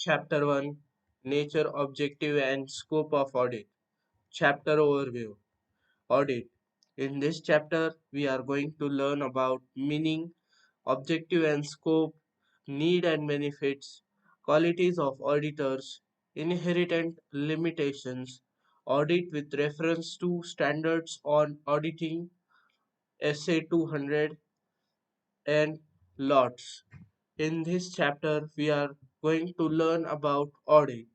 Chapter 1, Nature, Objective and Scope of Audit. Chapter Overview, Audit. In this chapter, we are going to learn about meaning, objective and scope, need and benefits, qualities of auditors, inherent limitations, audit with reference to standards on auditing, SA 200, and lots. In this chapter, we are going to learn about audit.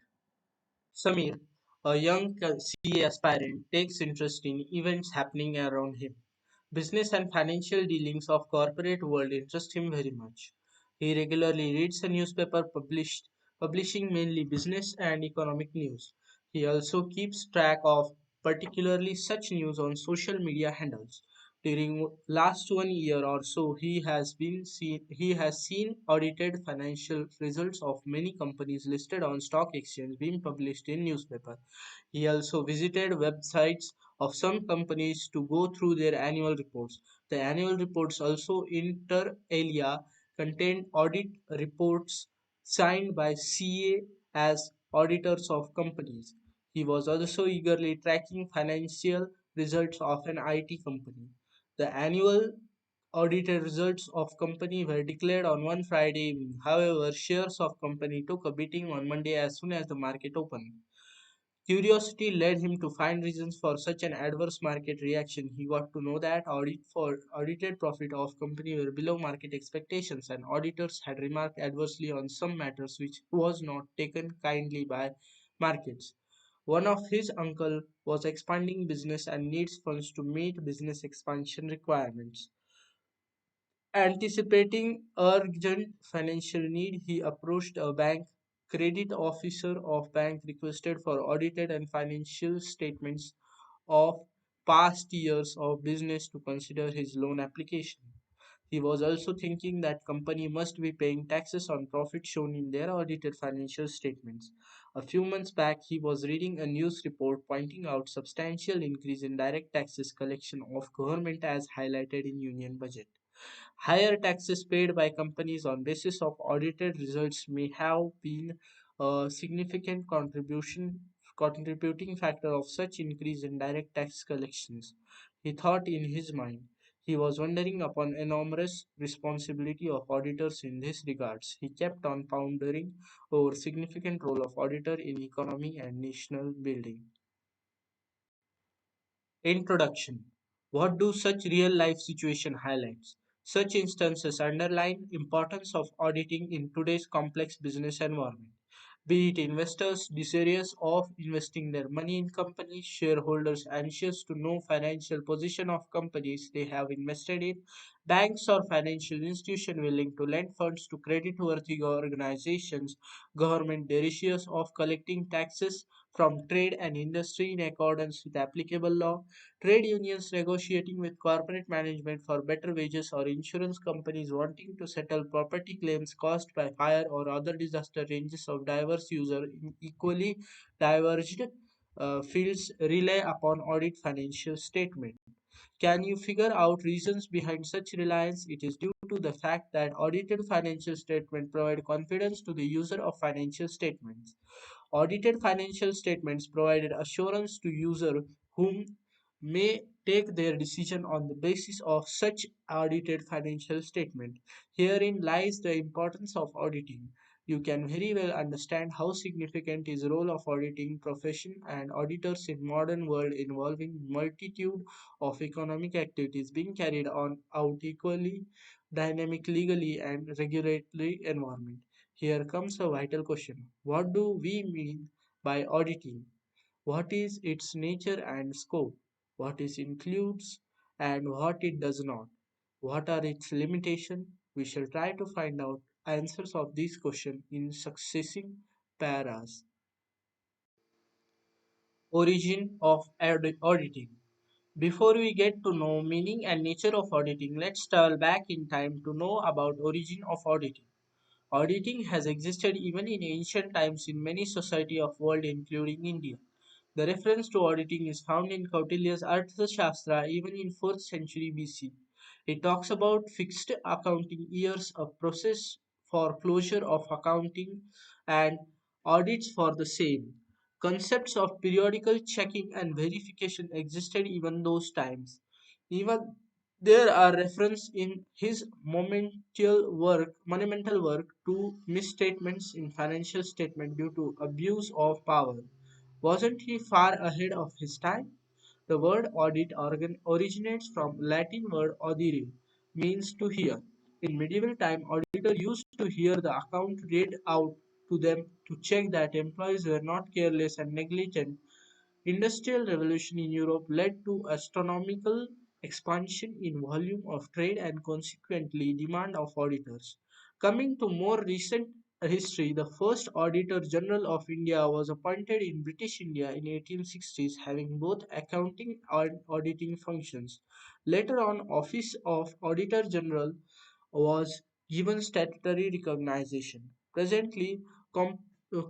Samir, a young CA aspirant, takes interest in events happening around him. Business and financial dealings of corporate world interest him very much. He regularly reads a newspaper publishing mainly business and economic news. He also keeps track of particularly such news on social media handles. During last 1 year or so, he has seen audited financial results of many companies listed on stock exchange being published in newspaper. He also visited websites of some companies to go through their annual reports. The annual reports also inter alia contained audit reports signed by CA as auditors of companies. He was also eagerly tracking financial results of an IT company. The annual audited results of company were declared on one Friday evening. However, shares of company took a beating on Monday as soon as the market opened. Curiosity led him to find reasons for such an adverse market reaction. He got to know that audited profit of company were below market expectations and auditors had remarked adversely on some matters which was not taken kindly by markets. One of his uncle was expanding business and needs funds to meet business expansion requirements. Anticipating urgent financial need, he approached a bank. Credit officer of bank requested for audited and financial statements of past years of business to consider his loan application. He was also thinking that company must be paying taxes on profit shown in their audited financial statements. A few months back, he was reading a news report pointing out substantial increase in direct taxes collection of government as highlighted in union budget. Higher taxes paid by companies on basis of audited results may have been a significant contributing factor of such increase in direct tax collections. He thought in his mind. He was wondering upon enormous responsibility of auditors in this regards. He kept on pondering over significant role of auditor in economy and national building. Introduction. What do such real life situation highlights? Such instances underline importance of auditing in today's complex business environment. Be it investors desirous of investing their money in companies, shareholders anxious to know financial position of companies they have invested in, banks or financial institutions willing to lend funds to credit-worthy organizations, government desirous of collecting taxes from trade and industry in accordance with applicable law, trade unions negotiating with corporate management for better wages, or insurance companies wanting to settle property claims caused by fire or other disaster ranges of diverse users in equally diverged fields rely upon audit financial statement. Can you figure out reasons behind such reliance? It is due to the fact that audited financial statements provide confidence to the user of financial statements. Audited financial statements provided assurance to users whom may take their decision on the basis of such audited financial statement. Herein lies the importance of auditing. You can very well understand how significant is the role of auditing profession and auditors in modern world involving multitude of economic activities being carried on out equally dynamic legally and regulatory environment. Here comes a vital question. What do we mean by auditing? What is its nature and scope? What it includes and what it does not? What are its limitations? We shall try to find out answers of these questions in succeeding paras. Origin of auditing. Before we get to know meaning and nature of auditing, let's travel back in time to know about origin of auditing. Auditing has existed even in ancient times in many societies of world including India. The reference to auditing is found in Kautilya's Arthashastra even in 4th century BC. It talks about fixed accounting years, a process for closure of accounting and audits for the same. Concepts of periodical checking and verification existed even those times. Even there are references in his monumental work to misstatements in financial statement due to abuse of power. Wasn't he far ahead of his time? The word audit originates from Latin word audire, means to hear. In medieval time, auditor used to hear the account read out to them to check that employees were not careless and negligent. Industrial revolution in Europe led to astronomical expansion in volume of trade and consequently demand of auditors. Coming to more recent history, the first Auditor General of India was appointed in British India in 1860s, having both accounting and auditing functions. Later on, office of Auditor General was given statutory recognition. Presently,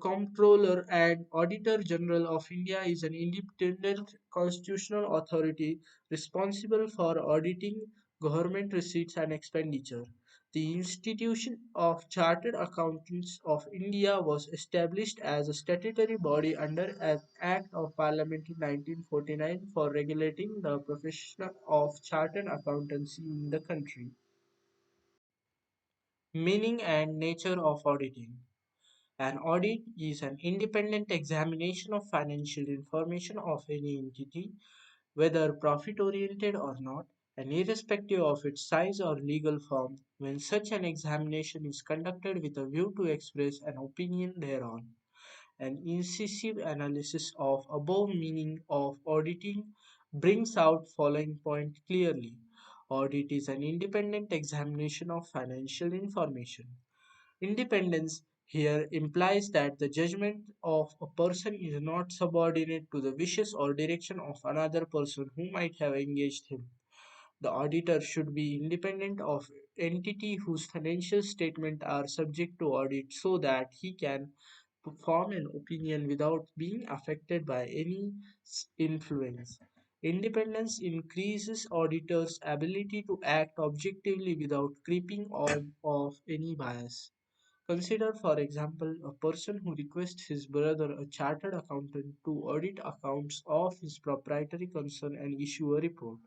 Comptroller and Auditor General of India is an independent constitutional authority responsible for auditing government receipts and expenditure. The institution of Chartered Accountants of India was established as a statutory body under an Act of Parliament in 1949 for regulating the profession of chartered accountancy in the country. Meaning and nature of auditing. An audit is an independent examination of financial information of any entity, whether profit oriented or not, and irrespective of its size or legal form, when such an examination is conducted with a view to express an opinion thereon. An incisive analysis of above meaning of auditing brings out following point clearly. Audit is an independent examination of financial information. Independence here implies that the judgment of a person is not subordinate to the wishes or direction of another person who might have engaged him. The auditor should be independent of entity whose financial statements are subject to audit so that he can form an opinion without being affected by any influence. Independence increases auditors' ability to act objectively without creeping on of any bias. Consider, for example, a person who requests his brother, a chartered accountant, to audit accounts of his proprietary concern and issue a report.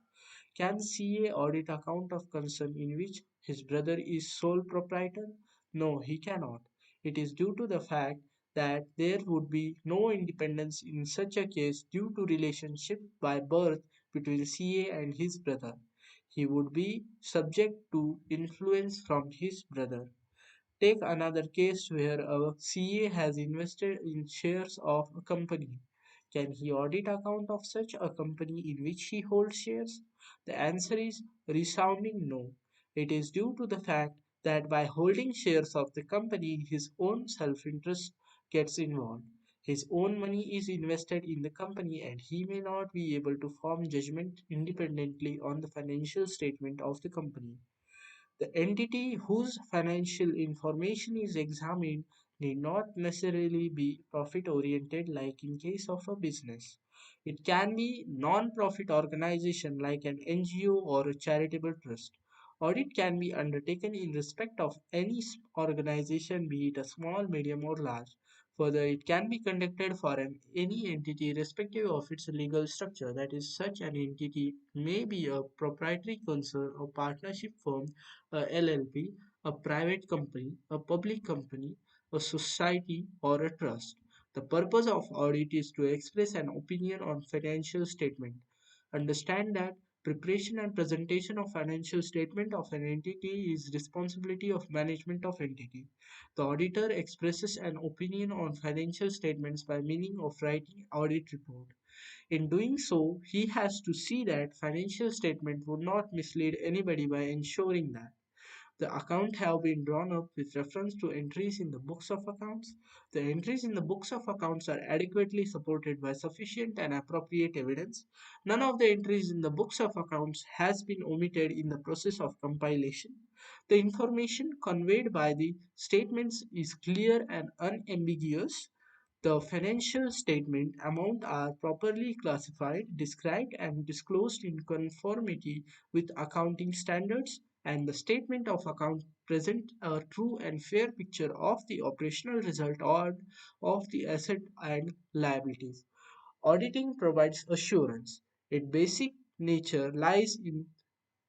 Can CA audit account of concern in which his brother is sole proprietor? No, he cannot. It is due to the fact that there would be no independence in such a case due to relationship by birth between CA and his brother. He would be subject to influence from his brother. Take another case where a CA has invested in shares of a company. Can he audit account of such a company in which he holds shares? The answer is resounding no. It is due to the fact that by holding shares of the company, his own self-interest gets involved. His own money is invested in the company and he may not be able to form judgment independently on the financial statement of the company. The entity whose financial information is examined need not necessarily be profit oriented like in case of a business. It can be non-profit organization like an NGO or a charitable trust. Audit can be undertaken in respect of any organization, be it a small, medium or large. Further, it can be conducted for any entity irrespective of its legal structure. That is, such an entity may be a proprietary concern or partnership firm, a LLP, a private company, a public company, a society, or a trust. The purpose of audit is to express an opinion on financial statement. Understand that preparation and presentation of financial statement of an entity is responsibility of management of entity. The auditor expresses an opinion on financial statements by meaning of writing audit report. In doing so, he has to see that financial statement would not mislead anybody by ensuring that the account have been drawn up with reference to entries in the books of accounts. The entries in the books of accounts are adequately supported by sufficient and appropriate evidence. None of the entries in the books of accounts has been omitted in the process of compilation. The information conveyed by the statements is clear and unambiguous. The financial statement amount are properly classified, described and disclosed in conformity with accounting standards. and the statement of account present a true and fair picture of the operational result or of the asset and liabilities. Auditing provides assurance. Its basic nature lies in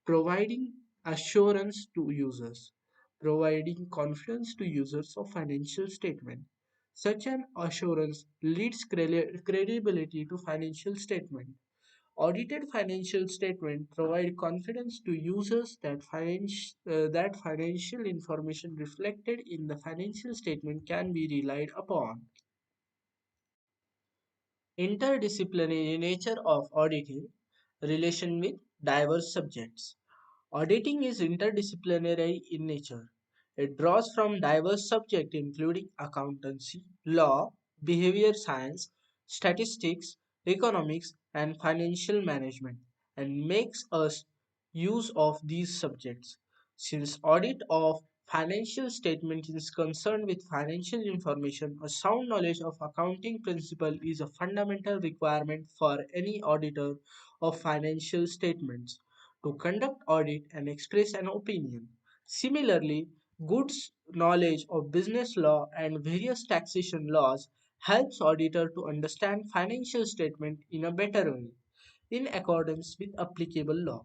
providing assurance to users, providing confidence to users of financial statement. Such an assurance leads credibility to financial statement. Audited financial statement provide confidence to users that that financial information reflected in the financial statement can be relied upon. Interdisciplinary nature of auditing relation with diverse subjects. Auditing is interdisciplinary in nature. It draws from diverse subjects including accountancy, law, behavior science, statistics, economics, and financial management, and makes us use of these subjects. Since audit of financial statement is concerned with financial information, a sound knowledge of accounting principle is a fundamental requirement for any auditor of financial statements to conduct audit and express an opinion. Similarly, good knowledge of business law and various taxation laws helps auditor to understand financial statement in a better way in accordance with applicable law.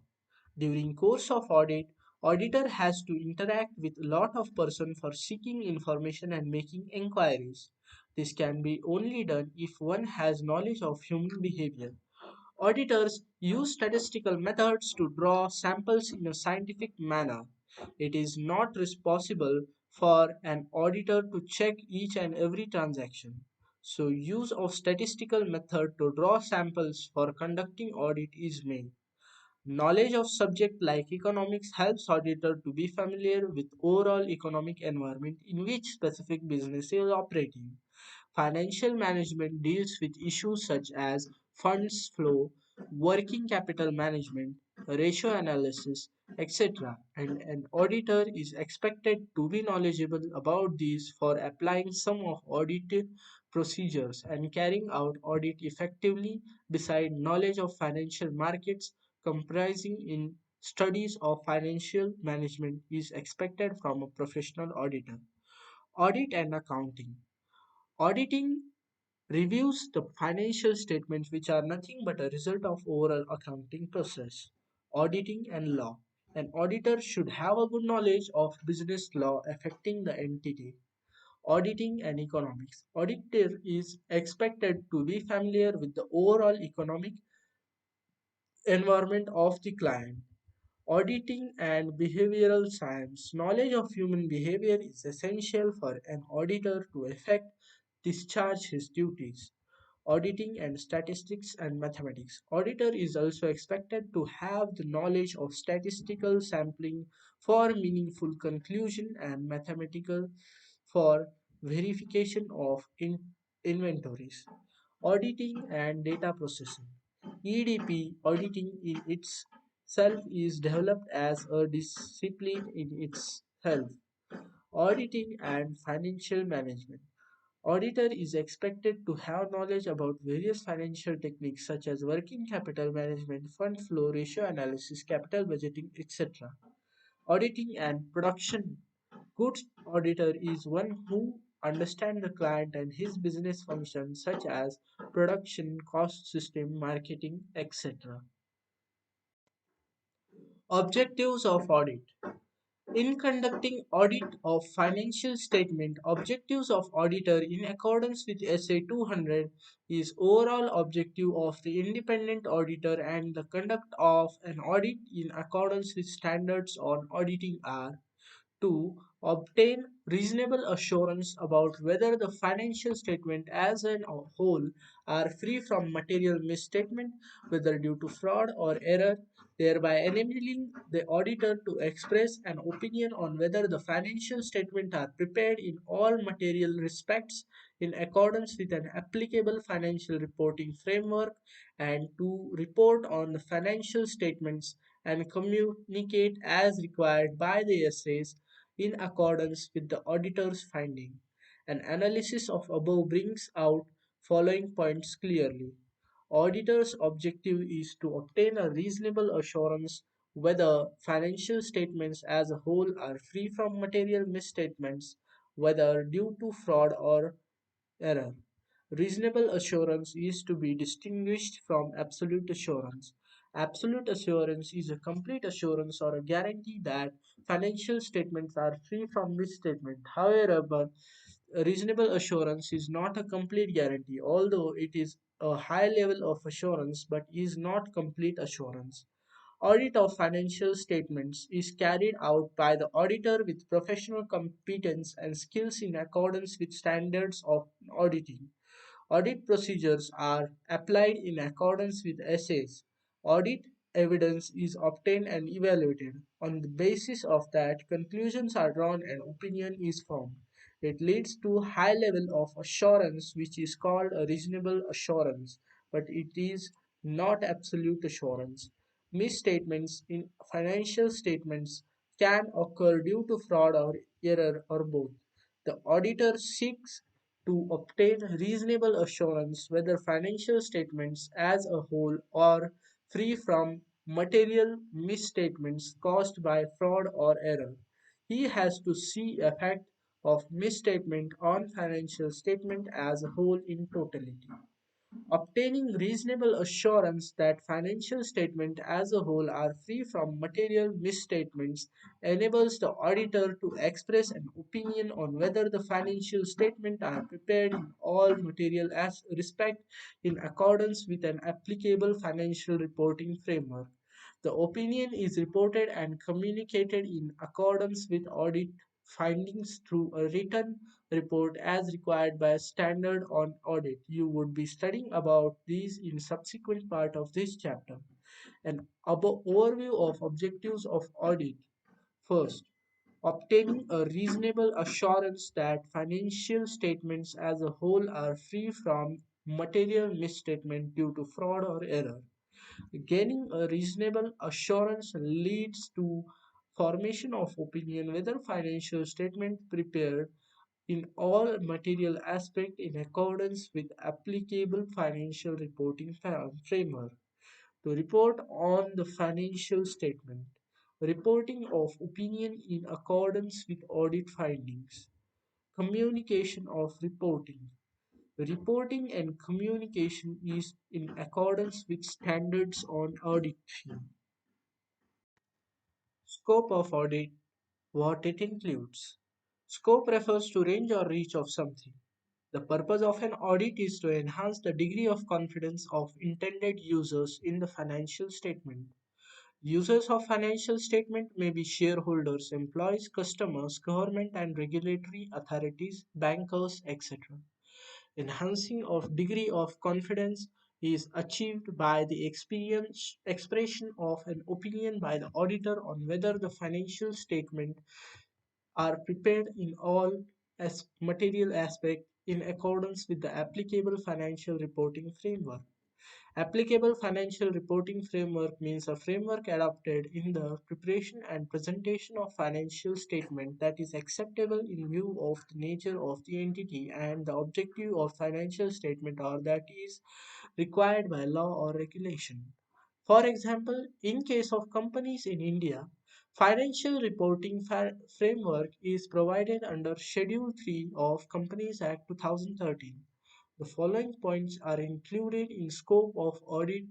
During course of audit, auditor has to interact with a lot of person for seeking information and making inquiries. This can be only done if one has knowledge of human behavior. Auditors use statistical methods to draw samples in a scientific manner. It is not possible for an auditor to check each and every transaction. So use of statistical method to draw samples for conducting audit is made. Knowledge of subject like economics helps auditor to be familiar with overall economic environment in which specific business is operating. Financial management deals with issues such as funds flow, working capital management, ratio analysis, etc. And an auditor is expected to be knowledgeable about these for applying some of audited procedures and carrying out audit effectively beside knowledge of financial markets comprising in studies of financial management is expected from a professional auditor. Audit and accounting. Auditing reviews the financial statements which are nothing but a result of overall accounting process. Auditing and law. An auditor should have a good knowledge of business law affecting the entity. Auditing and economics. Auditor is expected to be familiar with the overall economic environment of the client. Auditing and behavioral science. Knowledge of human behavior is essential for an auditor to effect discharge his duties. Auditing and statistics and mathematics. Auditor is also expected to have the knowledge of statistical sampling for meaningful conclusion and mathematical for verification of inventories. Auditing and data processing. EDP auditing in itself is developed as a discipline in itself. Auditing and financial management. Auditor is expected to have knowledge about various financial techniques such as working capital management, fund flow, ratio analysis, capital budgeting, etc. Auditing and production. Good auditor is one who understands the client and his business functions such as production, cost system, marketing, etc. Objectives of audit. In conducting audit of financial statement, objectives of auditor in accordance with SA 200 is overall objective of the independent auditor and the conduct of an audit in accordance with standards on auditing are to obtain reasonable assurance about whether the financial statement as a whole are free from material misstatement, whether due to fraud or error, thereby enabling the auditor to express an opinion on whether the financial statement are prepared in all material respects in accordance with an applicable financial reporting framework and to report on the financial statements and communicate as required by the SAs in accordance with the auditor's finding. An analysis of above brings out following points clearly. Auditor's objective is to obtain a reasonable assurance whether financial statements as a whole are free from material misstatements, whether due to fraud or error. Reasonable assurance is to be distinguished from absolute assurance. Absolute assurance is a complete assurance or a guarantee that financial statements are free from misstatement. However, a reasonable assurance is not a complete guarantee, although it is a high level of assurance but is not complete assurance. Audit of financial statements is carried out by the auditor with professional competence and skills in accordance with standards of auditing. Audit procedures are applied in accordance with essays. Audit evidence is obtained and evaluated. On the basis of that, conclusions are drawn and opinion is formed. It leads to high level of assurance which is called a reasonable assurance, but it is not absolute assurance. Misstatements in financial statements can occur due to fraud or error or both. The auditor seeks to obtain reasonable assurance whether financial statements as a whole are free from material misstatements caused by fraud or error. He has to see effect of misstatement on financial statement as a whole in totality. Obtaining reasonable assurance that financial statements as a whole are free from material misstatements enables the auditor to express an opinion on whether the financial statements are prepared in all material respect in accordance with an applicable financial reporting framework. The opinion is reported and communicated in accordance with audit findings through a written report as required by standard on audit. You would be studying about these in subsequent part of this chapter. An overview of objectives of audit. First, obtaining a reasonable assurance that financial statements as a whole are free from material misstatement due to fraud or error. Gaining a reasonable assurance leads to formation of opinion whether financial statement prepared in all material aspects in accordance with applicable financial reporting framework. To report on the financial statement. Reporting of opinion in accordance with audit findings. Communication of reporting. Reporting and communication is in accordance with standards on auditing. Scope of audit, what it includes. Scope refers to range or reach of something. The purpose of an audit is to enhance the degree of confidence of intended users in the financial statement. Users of financial statement may be shareholders, employees, customers, government and regulatory authorities, bankers, etc. Enhancing of degree of confidence is achieved by the experience expression of an opinion by the auditor on whether the financial statement are prepared in all as material aspect in accordance with the applicable financial reporting framework. Applicable financial reporting framework means a framework adopted in the preparation and presentation of financial statement that is acceptable in view of the nature of the entity and the objective of financial statement or that is required by law or regulation. For example, in case of companies in India, financial reporting framework is provided under Schedule 3 of Companies Act 2013. The following points are included in scope of audit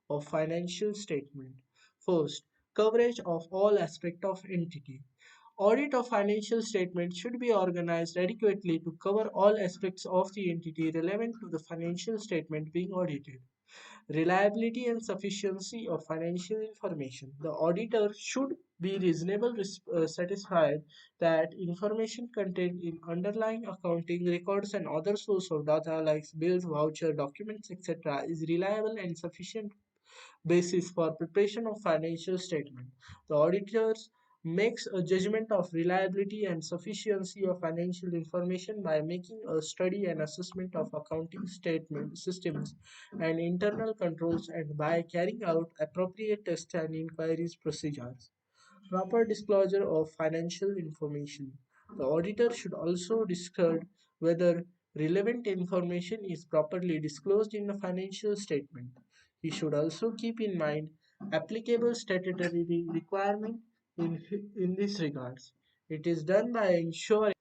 of financial statement. First, coverage of all aspect of entity. Audit of financial statement should be organized adequately to cover all aspects of the entity relevant to the financial statement being audited. Reliability and sufficiency of financial information. The auditor should be reasonably satisfied that information contained in underlying accounting records and other source of data like bills, voucher, documents, etc. is reliable and sufficient basis for preparation of financial statement. The auditors makes a judgment of reliability and sufficiency of financial information by making a study and assessment of accounting statement systems and internal controls and by carrying out appropriate tests and inquiries procedures. Proper disclosure of financial information. The auditor should also discard whether relevant information is properly disclosed in the financial statement. He should also keep in mind applicable statutory requirement in this regards. It is done by ensuring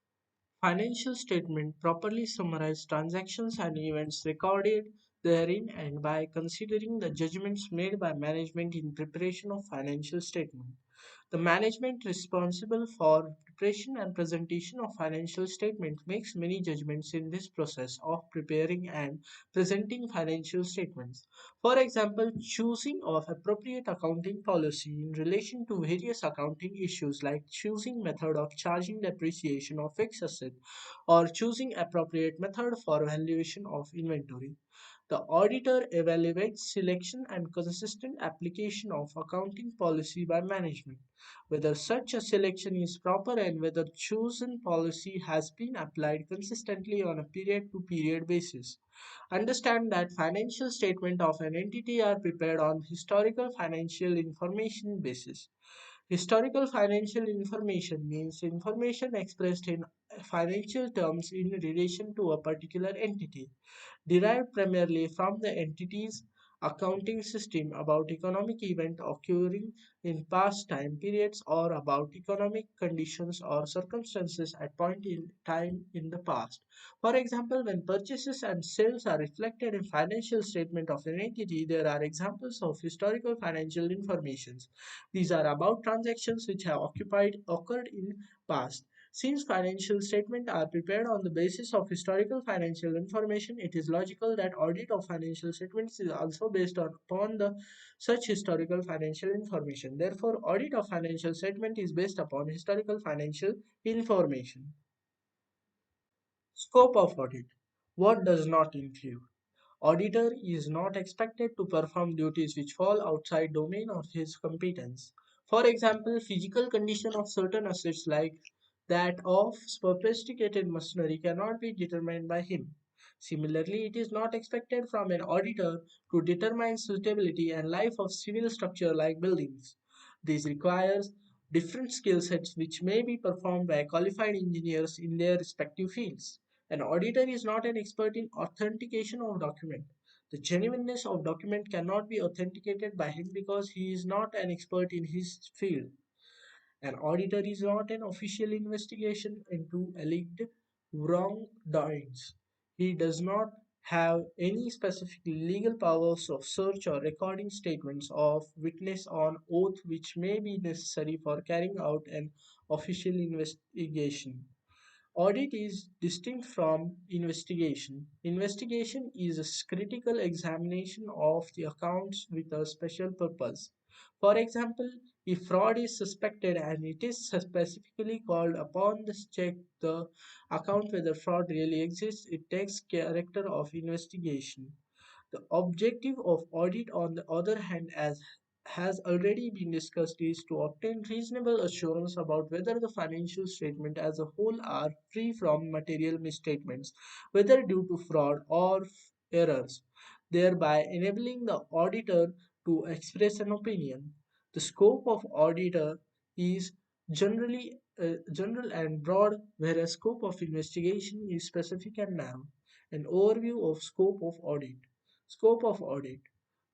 financial statement properly summarize transactions and events recorded therein and by considering the judgments made by management in preparation of financial statement. The management responsible for preparation and presentation of financial statements makes many judgments in this process of preparing and presenting financial statements. For example, choosing of appropriate accounting policy in relation to various accounting issues like choosing method of charging depreciation of fixed asset or choosing appropriate method for valuation of inventory. The auditor evaluates selection and consistent application of accounting policy by management, whether such a selection is proper and whether chosen policy has been applied consistently on a period to period basis. Understand that financial statements of an entity are prepared on historical financial information basis. Historical financial information means information expressed in financial terms in relation to a particular entity derived primarily from the entity's accounting system about economic events occurring in past time periods or about economic conditions or circumstances at point in time in the past. For example, when purchases and sales are reflected in financial statement of an entity, there are examples of historical financial informations. These are about transactions which have occurred in past. Since financial statements are prepared on the basis of historical financial information, it is logical that audit of financial statements is also based upon the such historical financial information. Therefore, audit of financial statement is based upon historical financial information. Scope of audit. What does not include? Auditor is not expected to perform duties which fall outside domain of his competence. For example, physical condition of certain assets like that of sophisticated machinery cannot be determined by him. Similarly, it is not expected from an auditor to determine suitability and life of civil structure like buildings. This requires different skill sets which may be performed by qualified engineers in their respective fields. An auditor is not an expert in authentication of document. The genuineness of document cannot be authenticated by him because he is not an expert in his field. An auditor is not an official investigation into alleged wrongdoings. He does not have any specific legal powers of search or recording statements of witness on oath which may be necessary for carrying out an official investigation. Audit is distinct from investigation. Investigation is a critical examination of the accounts with a special purpose. For example, if fraud is suspected and it is specifically called upon to check the account whether fraud really exists, it takes character of investigation. The objective of audit, on the other hand, as has already been discussed, is to obtain reasonable assurance about whether the financial statement as a whole are free from material misstatements, whether due to fraud or errors, thereby enabling the auditor to express an opinion. The scope of auditor is generally general and broad, whereas scope of investigation is specific and narrow. An overview of scope of audit. Scope of audit.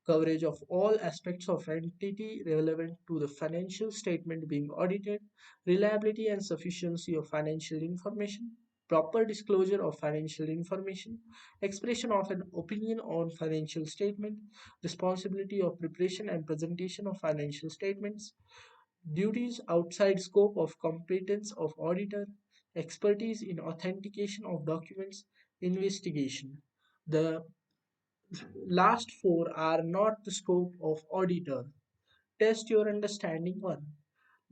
Coverage of all aspects of entity relevant to the financial statement being audited, reliability and sufficiency of financial information, proper disclosure of financial information, expression of an opinion on financial statement, responsibility of preparation and presentation of financial statements, duties outside scope of competence of auditor, expertise in authentication of documents, investigation. The last four are not the scope of auditor. Test your understanding. 1.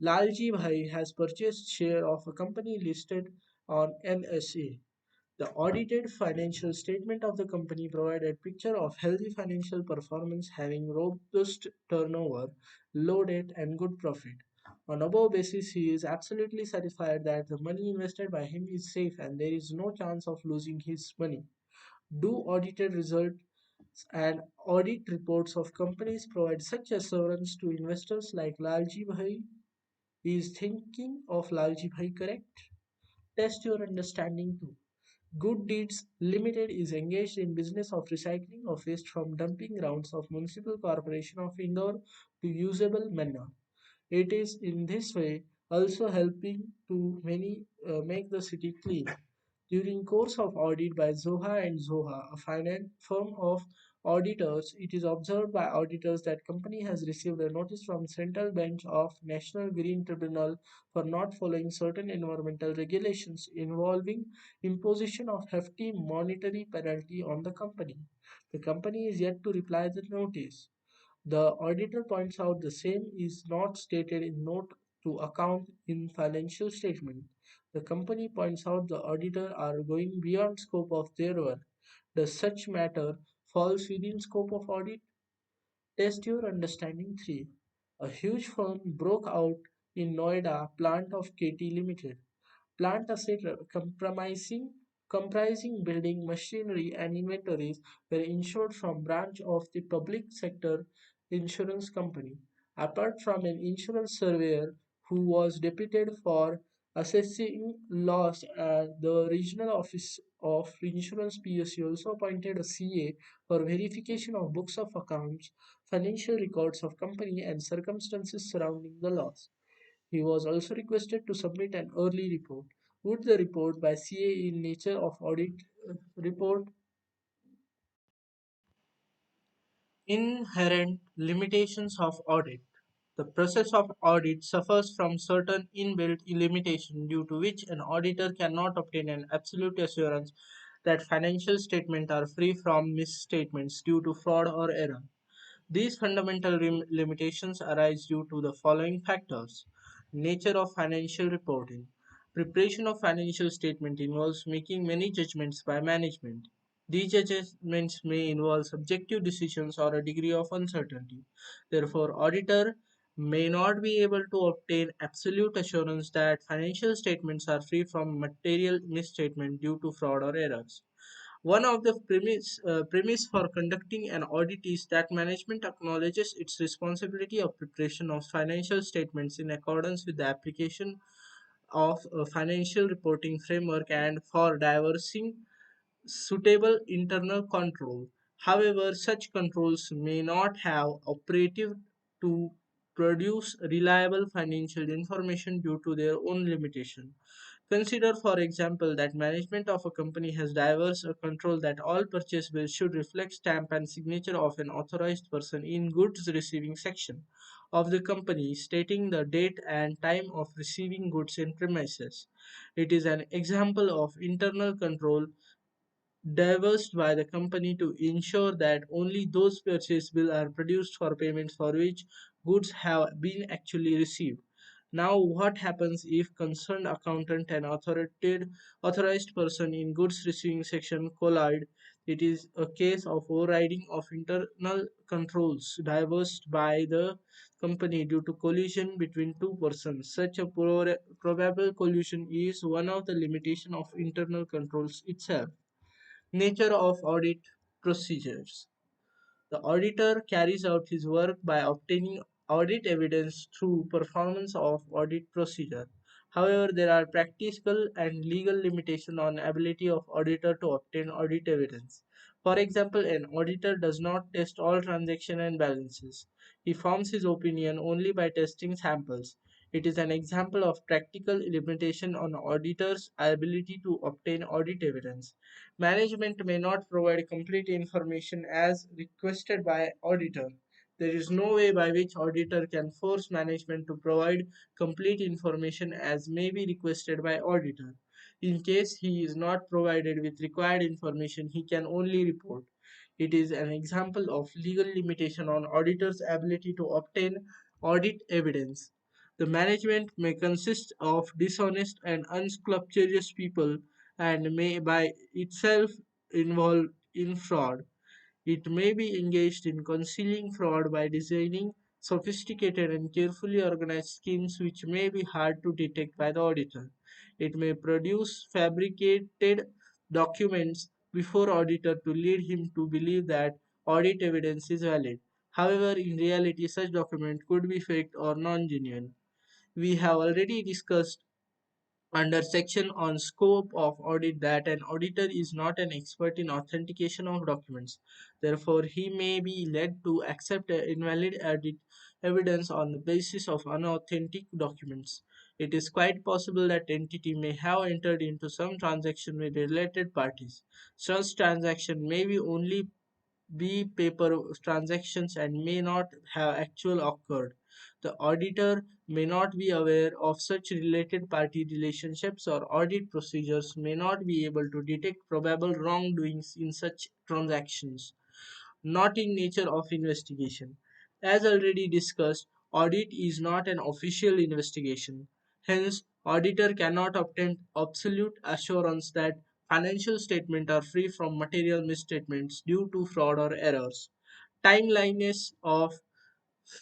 Lalji Bhai has purchased share of a company listed on NSA. The audited financial statement of the company provided picture of healthy financial performance having robust turnover, low debt and good profit. On above basis, he is absolutely satisfied that the money invested by him is safe and there is no chance of losing his money. Do audited results and audit reports of companies provide such assurance to investors like Lalji Bhai? Is thinking of Lalji Bhai correct? Test your understanding too. Good Deeds Limited is engaged in business of recycling of waste from dumping grounds of Municipal Corporation of Indore to usable manure. It is in this way also helping to many make the city clean. During course of audit by Zoha and Zoha, a finance firm of auditors, it is observed by auditors that company has received a notice from Central Bench of National Green Tribunal for not following certain environmental regulations involving imposition of hefty monetary penalty on the company. The company is yet to reply the notice. The auditor points out the same is not stated in note to account in financial statement. The company points out the auditor are going beyond scope of their work. Does such matter falls within scope of audit? Test your understanding 3. A huge firm broke out in Noida plant of KT Limited. Plant asset comprising building machinery and inventories were insured from branch of the public sector insurance company. Apart from an insurance surveyor who was deputed for assessing loss at the regional office of insurance PSC also appointed a CA for verification of books of accounts, financial records of company and circumstances surrounding the loss. He was also requested to submit an early report. Would the report by CA in nature of audit report? Inherent limitations of audit. The process of audit suffers from certain inbuilt limitations due to which an auditor cannot obtain an absolute assurance that financial statements are free from misstatements due to fraud or error. These fundamental limitations arise due to the following factors. Nature of financial reporting. Preparation of financial statement involves making many judgments by management. These judgments may involve subjective decisions or a degree of uncertainty. Therefore, auditor may not be able to obtain absolute assurance that financial statements are free from material misstatement due to fraud or errors. One of the premise for conducting an audit is that management acknowledges its responsibility of preparation of financial statements in accordance with the application of a financial reporting framework and for diversing suitable internal control. However, such controls may not have operative to produce reliable financial information due to their own limitation. Consider, for example, that management of a company has diverse a control that all purchase bills should reflect stamp and signature of an authorized person in goods receiving section of the company stating the date and time of receiving goods in premises. It is an example of internal control devised by the company to ensure that only those purchase bills are produced for payments for which goods have been actually received. Now, what happens if concerned accountant and authorized person in goods receiving section collide? It is a case of overriding of internal controls devised by the company due to collision between two persons. Such a probable collision is one of the limitations of internal controls itself. Nature of audit procedures. The auditor carries out his work by obtaining audit evidence through performance of audit procedure. However, there are practical and legal limitations on ability of auditor to obtain audit evidence. For example, an auditor does not test all transactions and balances. He forms his opinion only by testing samples. It is an example of practical limitation on auditor's ability to obtain audit evidence. Management may not provide complete information as requested by auditor. There is no way by which auditor can force management to provide complete information as may be requested by auditor. In case he is not provided with required information, he can only report. It is an example of legal limitation on auditor's ability to obtain audit evidence. The management may consist of dishonest and unscrupulous people and may by itself involve in fraud. It may be engaged in concealing fraud by designing sophisticated and carefully organized schemes which may be hard to detect by the auditor. It may produce fabricated documents before auditor to lead him to believe that audit evidence is valid. However, in reality, such document could be faked or non-genuine. We have already discussed under section on scope of audit that an auditor is not an expert in authentication of documents. Therefore, he may be led to accept invalid evidence on the basis of unauthentic documents. It is quite possible that entity may have entered into some transaction with related parties. Such transaction may be only be paper transactions and may not have actually occurred. The auditor may not be aware of such related party relationships or audit procedures may not be able to detect probable wrongdoings in such transactions. Not in nature of investigation. As already discussed, audit is not an official investigation. Hence, auditor cannot obtain absolute assurance that financial statements are free from material misstatements due to fraud or errors. Timeliness of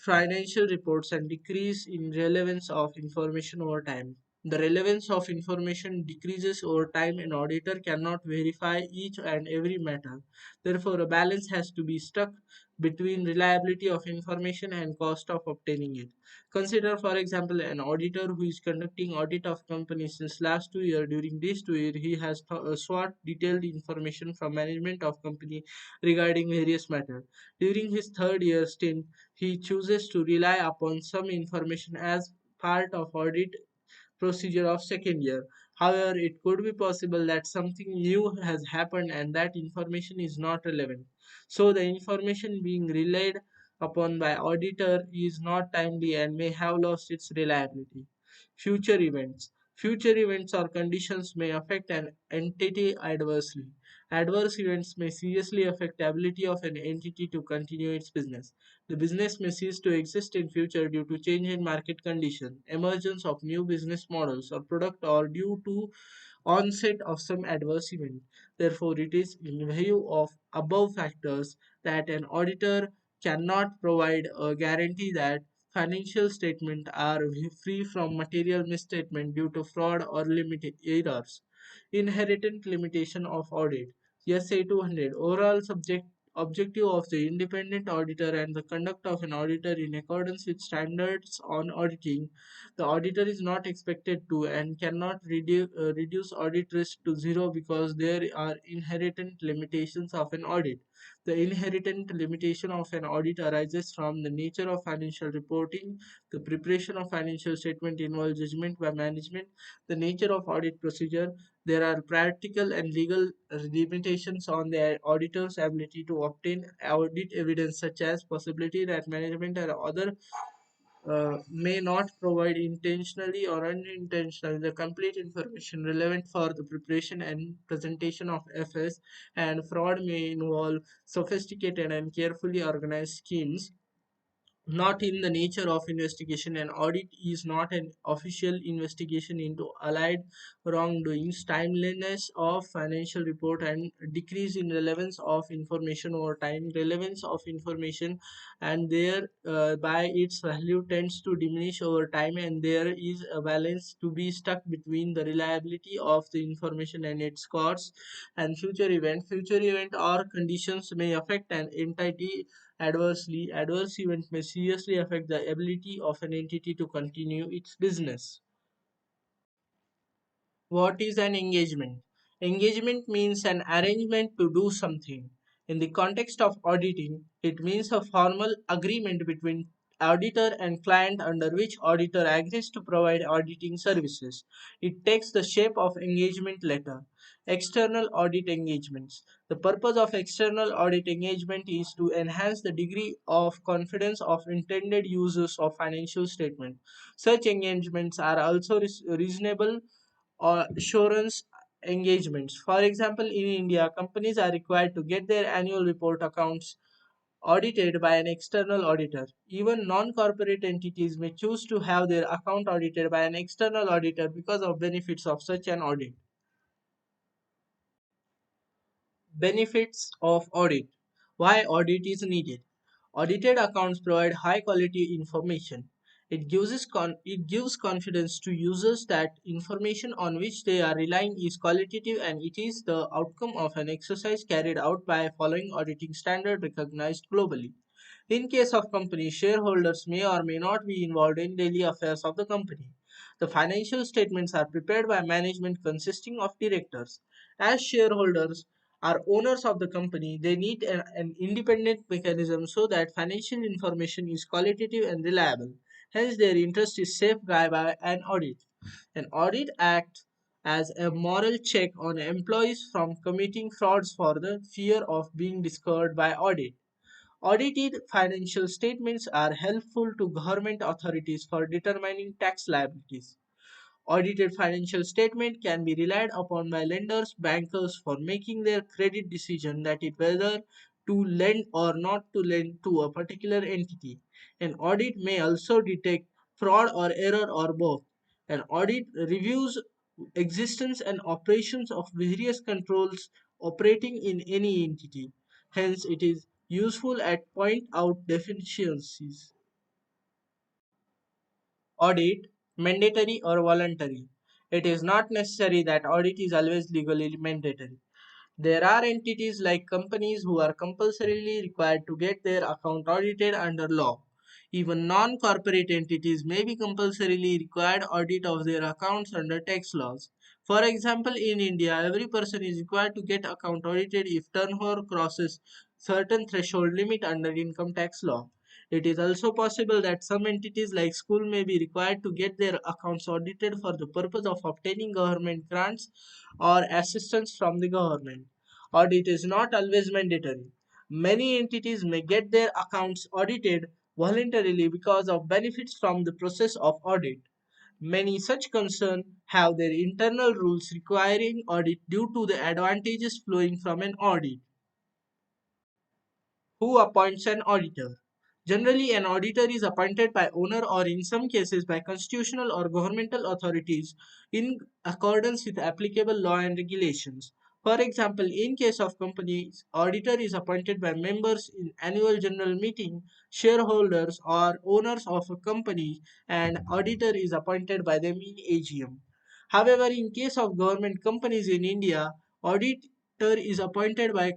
financial reports and decrease in relevance of information over time. The relevance of information decreases over time and auditor cannot verify each and every matter. Therefore, a balance has to be struck between reliability of information and cost of obtaining it. Consider, for example, an auditor who is conducting audit of companies since last 2 years. During these 2 years, he has sought detailed information from management of company regarding various matters. During his third year stint, he chooses to rely upon some information as part of audit procedure of second year. However, it could be possible that something new has happened and that information is not relevant. So the information being relied upon by auditor is not timely and may have lost its reliability. Future events. Future events or conditions may affect an entity adversely. Adverse events may seriously affect the ability of an entity to continue its business. The business may cease to exist in future due to change in market condition, emergence of new business models or product or due to onset of some adverse event. Therefore, it is in view of above factors that an auditor cannot provide a guarantee that financial statements are free from material misstatement due to fraud or limited errors. Inherent limitation of audit. SA 200. Overall subject objective of the independent auditor and the conduct of an auditor in accordance with standards on auditing. The auditor is not expected to and cannot reduce audit risk to zero because there are inherent limitations of an audit. The inherent limitation of an audit arises from the nature of financial reporting. The preparation of financial statement involves judgment by management. The nature of audit procedure. There are practical and legal limitations on the auditor's ability to obtain audit evidence, such as possibility that management or other may not provide intentionally or unintentionally the complete information relevant for the preparation and presentation of FS, and fraud may involve sophisticated and carefully organized schemes not in the nature of investigation. An audit is not an official investigation into allied wrongdoings. Timeliness of financial report and decrease in relevance of information over time. Relevance of information and there by its value tends to diminish over time, and there is a balance to be struck between the reliability of the information and its costs. And future event or conditions may affect an entity adversely. Adverse event may seriously affect the ability of an entity to continue its business. What is an engagement? Engagement means an arrangement to do something. In the context of auditing, it means a formal agreement between auditor and client under which auditor agrees to provide auditing services. It takes the shape of engagement letter. External audit engagements. The purpose of external audit engagement is to enhance the degree of confidence of intended users of financial statement. Such engagements are also reasonable or assurance engagements. For example, in India, companies are required to get their annual report accounts audited by an external auditor. Even non corporate entities may choose to have their account audited by an external auditor because of benefits of such an audit. Benefits of audit. Why audit is needed. Audited accounts provide high quality information. It gives confidence to users that information on which they are relying is qualitative and it is the outcome of an exercise carried out by following auditing standard recognized globally. In case of company, shareholders may or may not be involved in daily affairs of the company. The financial statements are prepared by management consisting of directors. As shareholders are owners of the company, they need an independent mechanism so that financial information is qualitative and reliable. Hence, their interest is safeguarded by an audit. An audit acts as a moral check on employees from committing frauds for the fear of being discovered by audit. Audited financial statements are helpful to government authorities for determining tax liabilities. Audited financial statement can be relied upon by lenders, bankers for making their credit decision that it whether to lend or not to lend to a particular entity. An audit may also detect fraud or error or both. An audit reviews existence and operations of various controls operating in any entity. Hence, it is useful at point out deficiencies. Audit, mandatory or voluntary. It is not necessary that audit is always legally mandatory. There are entities like companies who are compulsorily required to get their account audited under law. Even non-corporate entities may be compulsorily required audit of their accounts under tax laws. For example, in India, every person is required to get account audited if turnover crosses certain threshold limit under income tax law. It is also possible that some entities like school may be required to get their accounts audited for the purpose of obtaining government grants or assistance from the government. Audit is not always mandatory. Many entities may get their accounts audited voluntarily because of benefits from the process of audit. Many such concerns have their internal rules requiring audit due to the advantages flowing from an audit. Who appoints an auditor? Generally, an auditor is appointed by owner or in some cases by constitutional or governmental authorities in accordance with applicable law and regulations. For example, in case of companies, auditor is appointed by members in annual general meeting, shareholders or owners of a company, and auditor is appointed by them in AGM. However, in case of government companies in India, auditor is appointed by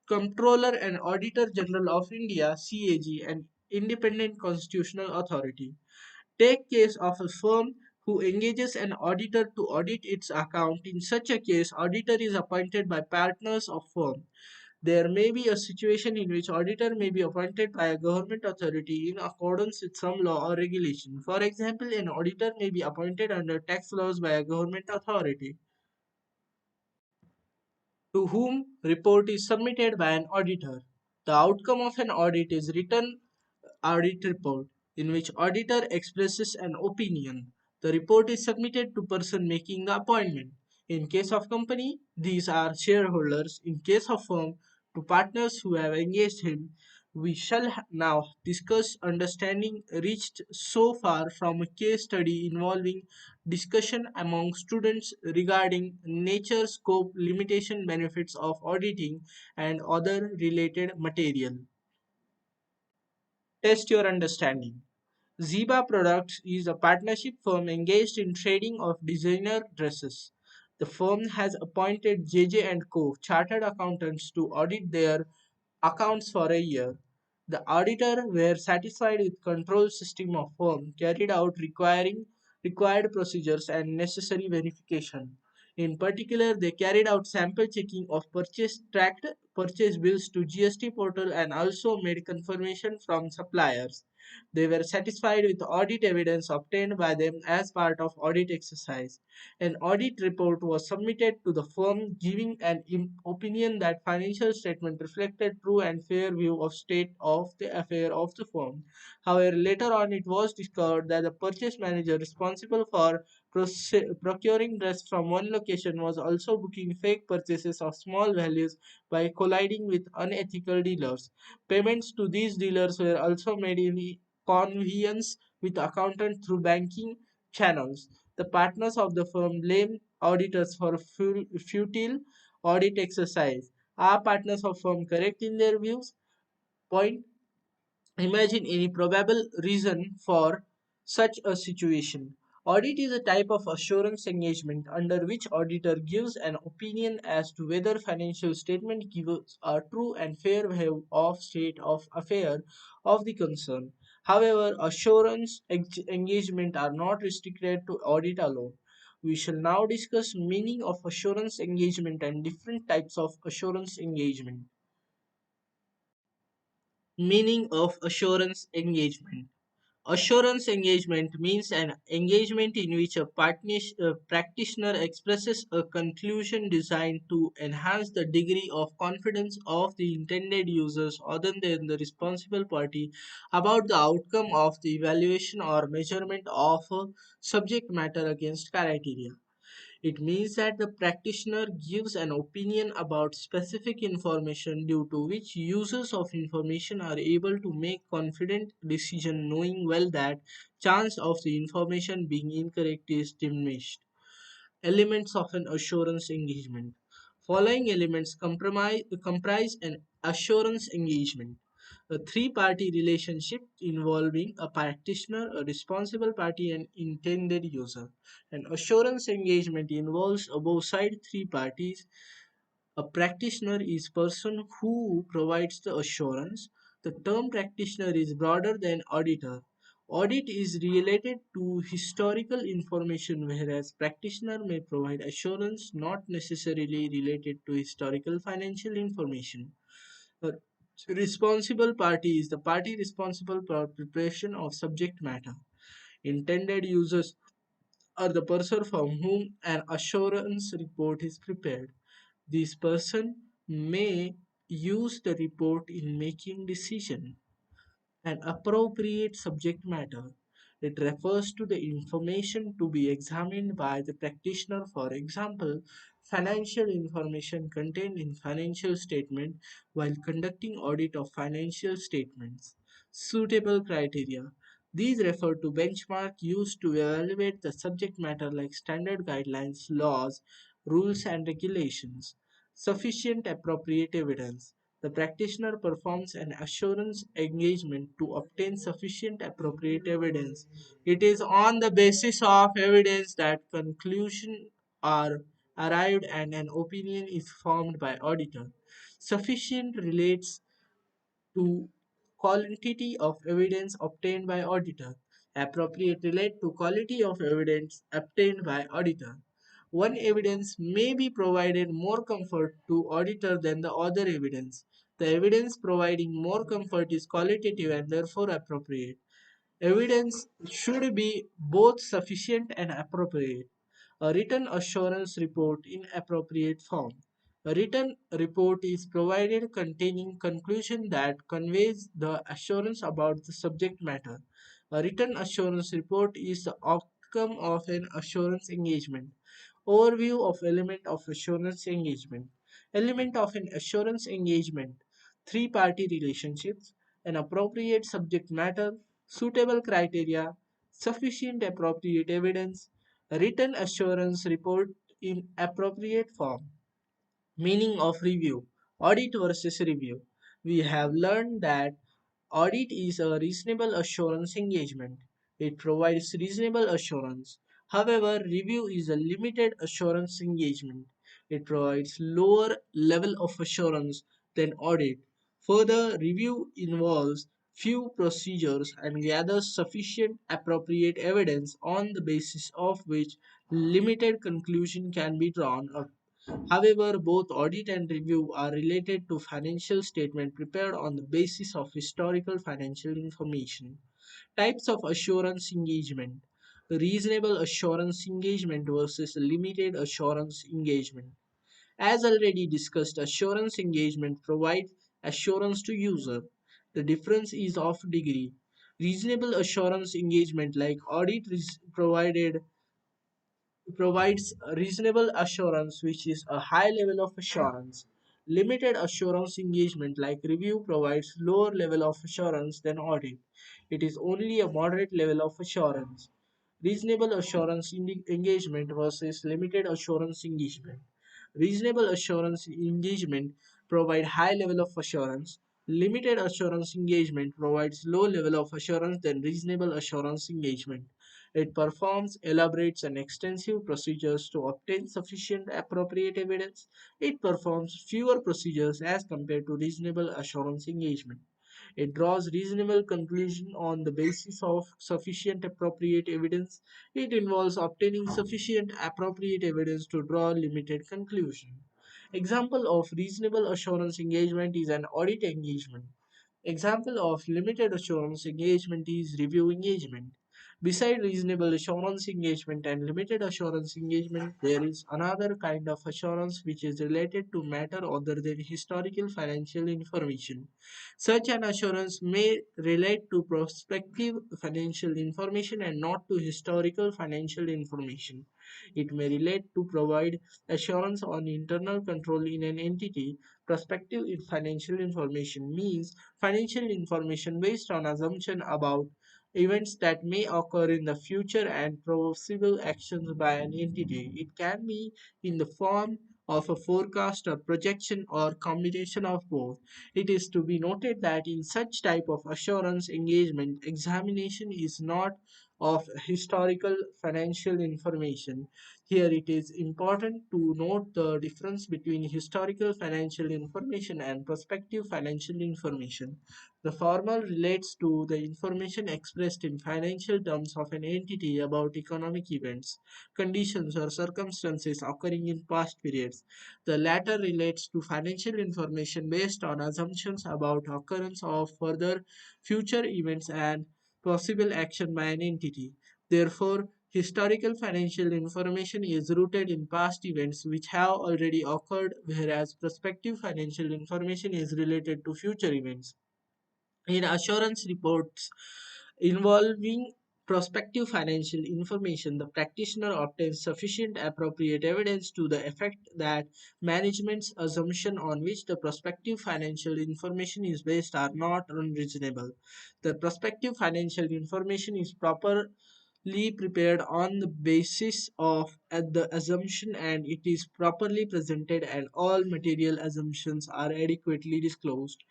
Comptroller and Auditor General of India (CAG), an independent constitutional authority. Take case of a firm who engages an auditor to audit its account. In such a case, auditor is appointed by partners of firm. There may be a situation in which auditor may be appointed by a government authority in accordance with some law or regulation. For example, an auditor may be appointed under tax laws by a government authority. To whom report is submitted by an auditor. The outcome of an audit is written audit report in which auditor expresses an opinion. The report is submitted to person making the appointment. In case of company, these are shareholders. In case of firm, to partners who have engaged him. We shall now discuss understanding reached so far from a case study involving discussion among students regarding nature, scope, limitation, benefits of auditing and other related material. Test your understanding. Ziba Products is a partnership firm engaged in trading of designer dresses. The firm has appointed JJ and Co. chartered accountants to audit their accounts for a year. The auditor were satisfied with control system of firm carried out requiring required procedures and necessary verification. In particular, they carried out sample checking of purchase tracked purchase bills to GST portal and also made confirmation from suppliers. They were satisfied with audit evidence obtained by them as part of audit exercise. An audit report was submitted to the firm giving an opinion that financial statement reflected true and fair view of state of the affair of the firm. However, later on it was discovered that the purchase manager responsible for procuring dress from one location was also booking fake purchases of small values by colliding with unethical dealers. Payments to these dealers were also made in convenience with accountants through banking channels. The partners of the firm blame auditors for futile audit exercise. Are partners of firm correct in their views? Point. Imagine any probable reason for such a situation. Audit is a type of assurance engagement under which auditor gives an opinion as to whether financial statement gives a true and fair view of state of affair of the concern. However, assurance engagement are not restricted to audit alone. We shall now discuss meaning of assurance engagement and different types of assurance engagement. Meaning of assurance engagement. Assurance engagement means an engagement in which a practitioner expresses a conclusion designed to enhance the degree of confidence of the intended users other than the responsible party about the outcome of the evaluation or measurement of a subject matter against criteria. It means that the practitioner gives an opinion about specific information due to which users of information are able to make confident decision knowing well that chance of the information being incorrect is diminished. Elements of an assurance engagement. Following elements comprise an assurance engagement. A three-party relationship involving a practitioner, a responsible party, and intended user. An assurance engagement involves both side three parties. A practitioner is person who provides the assurance. The term practitioner is broader than auditor. Audit is related to historical information, whereas practitioner may provide assurance not necessarily related to historical financial information. A responsible party is the party responsible for preparation of subject matter. Intended users are the person from whom an assurance report is prepared. This person may use the report in making decision. An appropriate subject matter. It refers to the information to be examined by the practitioner. For example, financial information contained in financial statement while conducting audit of financial statements. Suitable criteria. These refer to benchmark used to evaluate the subject matter like standard guidelines, laws, rules and regulations. Sufficient appropriate evidence. The practitioner performs an assurance engagement to obtain sufficient appropriate evidence. It is on the basis of evidence that conclusions are arrived and an opinion is formed by auditor. Sufficient relates to quantity of evidence obtained by auditor. Appropriate relate to quality of evidence obtained by auditor. One evidence may be provided more comfort to auditor than the other evidence. The evidence providing more comfort is qualitative and therefore appropriate. Evidence should be both sufficient and appropriate. A written assurance report in appropriate form. A written report is provided containing conclusion that conveys the assurance about the subject matter. A written assurance report is the outcome of an assurance engagement. Overview of element of assurance engagement. Element of an assurance engagement. Three-party relationships, an appropriate subject matter, suitable criteria, sufficient appropriate evidence, a written assurance report in appropriate form. Meaning of review. Audit versus review. We have learned that audit is a reasonable assurance engagement. It provides reasonable assurance. However, review is a limited assurance engagement. It provides lower level of assurance than audit. Further, review involves few procedures and gathers sufficient appropriate evidence on the basis of which limited conclusion can be drawn up. However, both audit and review are related to financial statement prepared on the basis of historical financial information. Types of assurance engagement. Reasonable assurance engagement versus limited assurance engagement. As already discussed, assurance engagement provides assurance to user. The difference is of degree. Reasonable assurance engagement like audit provided provides a reasonable assurance, which is a high level of assurance. Limited assurance engagement like review provides lower level of assurance than audit. It is only a moderate level of assurance. Reasonable assurance engagement versus limited assurance engagement. Reasonable assurance engagement provide high level of assurance. Limited assurance engagement provides low level of assurance than reasonable assurance engagement. It performs elaborate and extensive procedures to obtain sufficient appropriate evidence. It performs fewer procedures as compared to reasonable assurance engagement. It draws reasonable conclusion on the basis of sufficient appropriate evidence. It involves obtaining sufficient appropriate evidence to draw limited conclusion. Example of reasonable assurance engagement is an audit engagement. Example of limited assurance engagement is review engagement. Beside reasonable assurance engagement and limited assurance engagement, there is another kind of assurance which is related to matter other than historical financial information. Such an assurance may relate to prospective financial information and not to historical financial information. It may relate to provide assurance on internal control in an entity. Prospective financial information means financial information based on assumption about events that may occur in the future and possible actions by an entity. It can be in the form of a forecast or projection or combination of both. It is to be noted that in such type of assurance engagement, examination is not of historical financial information. Here it is important to note the difference between historical financial information and prospective financial information. The former relates to the information expressed in financial terms of an entity about economic events, conditions, or circumstances occurring in past periods. The latter relates to financial information based on assumptions about occurrence of further future events and possible action by an entity. Therefore, historical financial information is rooted in past events which have already occurred, whereas prospective financial information is related to future events. In assurance reports involving prospective financial information, the practitioner obtains sufficient appropriate evidence to the effect that management's assumption on which the prospective financial information is based are not unreasonable. The prospective financial information is properly prepared on the basis of the assumption and it is properly presented and all material assumptions are adequately disclosed.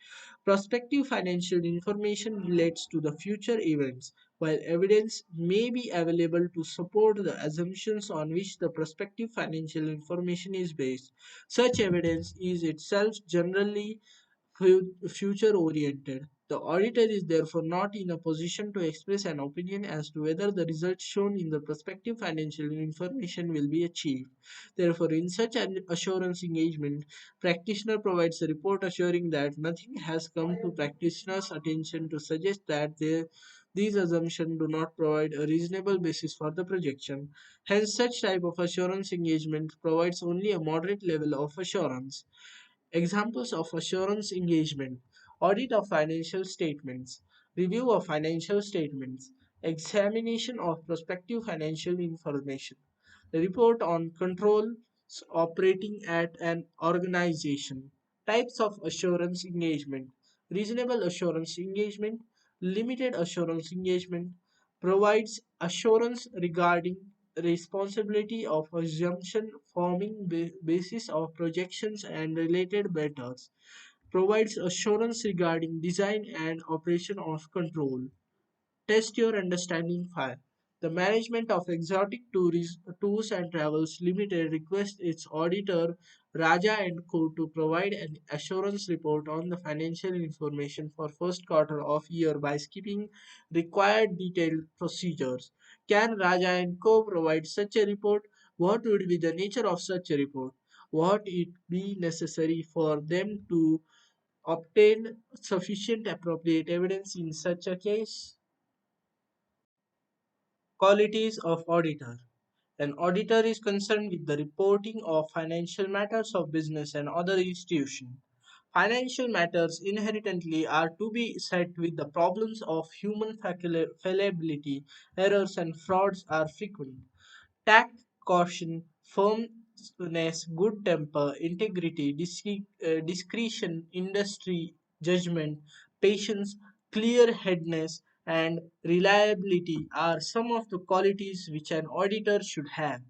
Prospective financial information relates to the future events, while evidence may be available to support the assumptions on which the prospective financial information is based. Such evidence is itself generally future oriented. The auditor is therefore not in a position to express an opinion as to whether the results shown in the prospective financial information will be achieved. Therefore, in such an assurance engagement, practitioner provides a report assuring that nothing has come to practitioner's attention to suggest that these assumptions do not provide a reasonable basis for the projection. Hence, such type of assurance engagement provides only a moderate level of assurance. Examples of assurance engagement: audit of financial statements, review of financial statements, examination of prospective financial information, report on controls operating at an organization. Types of assurance engagement: reasonable assurance engagement, limited assurance engagement, provides assurance regarding responsibility of assumption forming basis of projections and related matters, provides assurance regarding design and operation of control. Test your understanding file. The management of exotic tours and travels limited requests its auditor Raja and Co to provide an assurance report on the financial information for first quarter of year by skipping required detailed procedures. Can Raja and Co provide such a report? What would be the nature of such a report? What it be necessary for them to obtain sufficient appropriate evidence in such a case? Qualities of auditor. An auditor is concerned with the reporting of financial matters of business and other institutions. Financial matters inherently are to be set with the problems of human fallibility, errors, and frauds are frequent. Tact, caution, firmness, good temper, integrity, discretion, industry, judgment, patience, clear headedness, and reliability are some of the qualities which an auditor should have.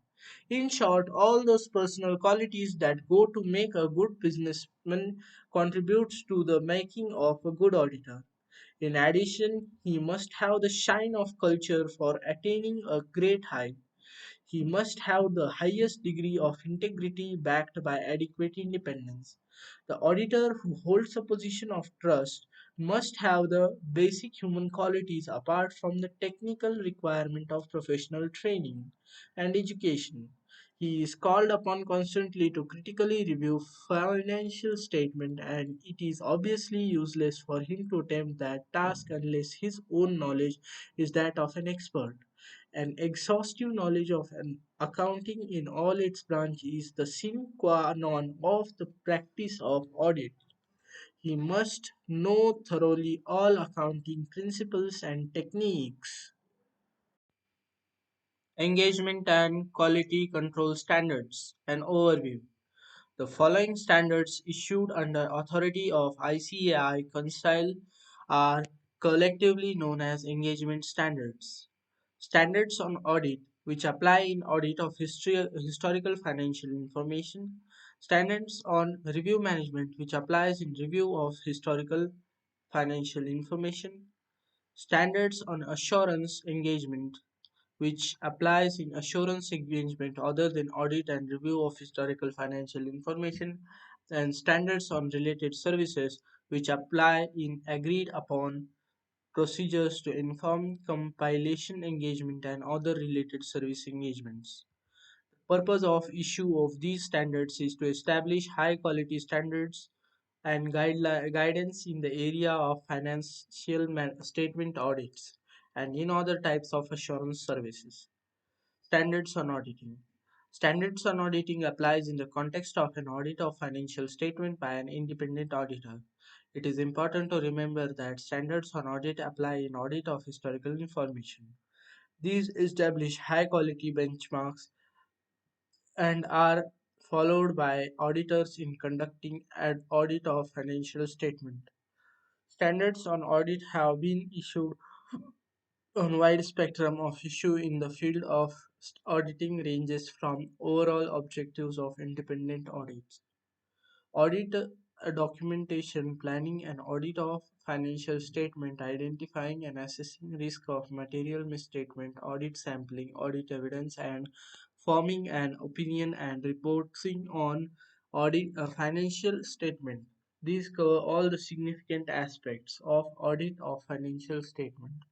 In short, all those personal qualities that go to make a good businessman contributes to the making of a good auditor. In addition, he must have the shine of culture for attaining a great height. He must have the highest degree of integrity backed by adequate independence. The auditor who holds a position of trust must have the basic human qualities apart from the technical requirement of professional training and education. He is called upon constantly to critically review financial statement, and it is obviously useless for him to attempt that task unless his own knowledge is that of an expert. An exhaustive knowledge of an accounting in all its branches is the sine qua non of the practice of audit. He must know thoroughly all accounting principles and techniques. Engagement and quality control standards. An overview. The following standards issued under authority of ICAI Council are collectively known as engagement standards. Standards on audit, which apply in audit of historical financial information. Standards on review management, which applies in review of historical financial information. Standards on assurance engagement, which applies in assurance engagement other than audit and review of historical financial information, and standards on related services, which apply in agreed upon procedures to inform compilation engagement and other related service engagements. The purpose of issue of these standards is to establish high quality standards and guidance in the area of financial statement audits and in other types of assurance services. Standards on auditing. Standards on auditing applies in the context of an audit of financial statement by an independent auditor. It is important to remember that standards on audit apply in audit of historical information. These establish high quality benchmarks and are followed by auditors in conducting an audit of financial statement. Standards on audit have been issued on wide spectrum of issue in the field of auditing ranges from overall objectives of independent audits. Audit documentation, planning an audit of financial statement, identifying and assessing risk of material misstatement, audit sampling, audit evidence, and forming an opinion and reporting on audit a financial statement. These cover all the significant aspects of audit of financial statement.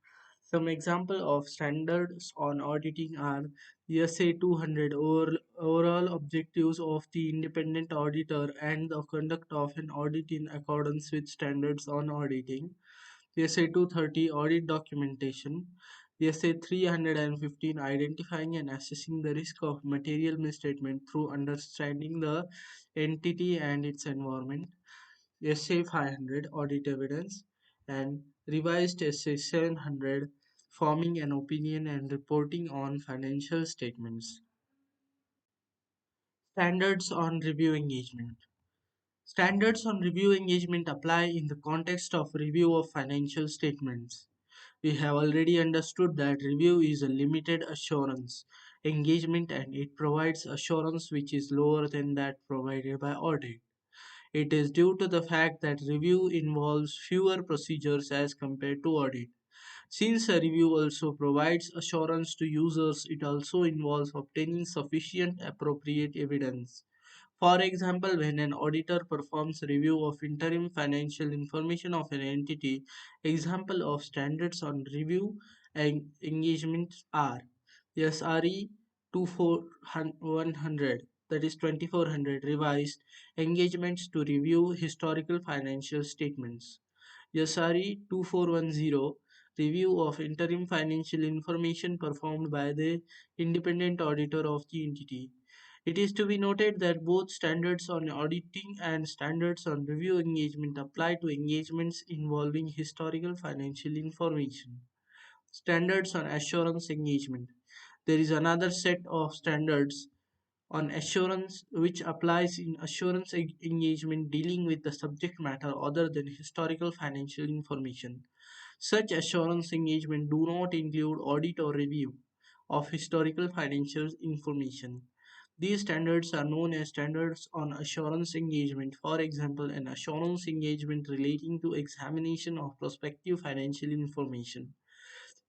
Some example of standards on auditing are SA 200 overall objectives of the independent auditor and the conduct of an audit in accordance with standards on auditing. SA 230 audit documentation. SA 315 identifying and assessing the risk of material misstatement through understanding the entity and its environment. SA 500 audit evidence, and revised SA 700 forming an opinion and reporting on financial statements. Standards on review engagement. Standards on review engagement apply in the context of review of financial statements. We have already understood that review is a limited assurance engagement and it provides assurance which is lower than that provided by audit. It is due to the fact that review involves fewer procedures as compared to audit. Since a review also provides assurance to users, it also involves obtaining sufficient appropriate evidence. For example, when an auditor performs review of interim financial information of an entity, example of standards on review and engagements are SRE 24100, that is 2400, revised engagements to review historical financial statements. SRE 2410, review of interim financial information performed by the independent auditor of the entity. It is to be noted that both standards on auditing and standards on review engagement apply to engagements involving historical financial information. Standards on assurance engagement. There is another set of standards on assurance which applies in assurance engagement dealing with the subject matter other than historical financial information. Such assurance engagement do not include audit or review of historical financial information. These standards are known as standards on assurance engagement. For example, an assurance engagement relating to examination of prospective financial information.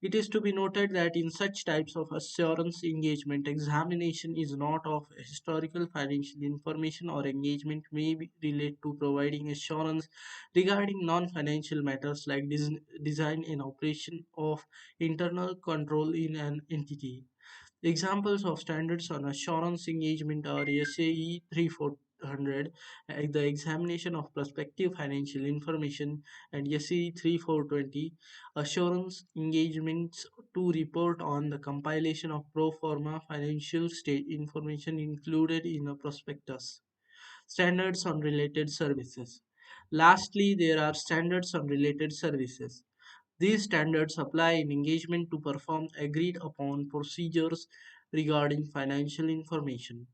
It is to be noted that in such types of assurance engagement, examination is not of historical financial information or engagement may relate to providing assurance regarding non-financial matters like design and operation of internal control in an entity. Examples of standards on assurance engagement are SAE 3400, the examination of prospective financial information, and SAE 3420, assurance engagements to report on the compilation of pro forma financial state information included in a prospectus. Standards on related services. Lastly, there are standards on related services. These standards apply in engagement to perform agreed upon procedures regarding financial information.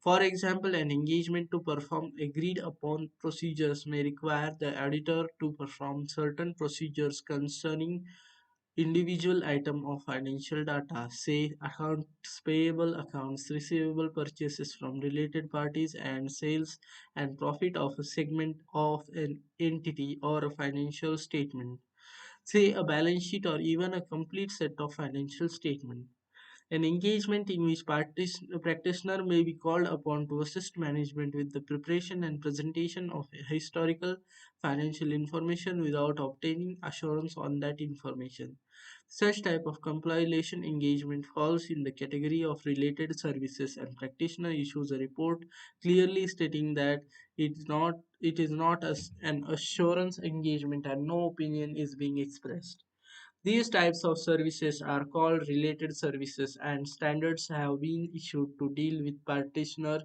For example, an engagement to perform agreed upon procedures may require the auditor to perform certain procedures concerning individual item of financial data, say accounts payable, accounts receivable, purchases from related parties, and sales and profit of a segment of an entity or a financial statement, say a balance sheet or even a complete set of financial statements. An engagement in which practitioner may be called upon to assist management with the preparation and presentation of historical financial information without obtaining assurance on that information. Such type of compilation engagement falls in the category of related services, and practitioner issues a report clearly stating that it is not an assurance engagement and no opinion is being expressed. These types of services are called related services, and standards have been issued to deal with practitioner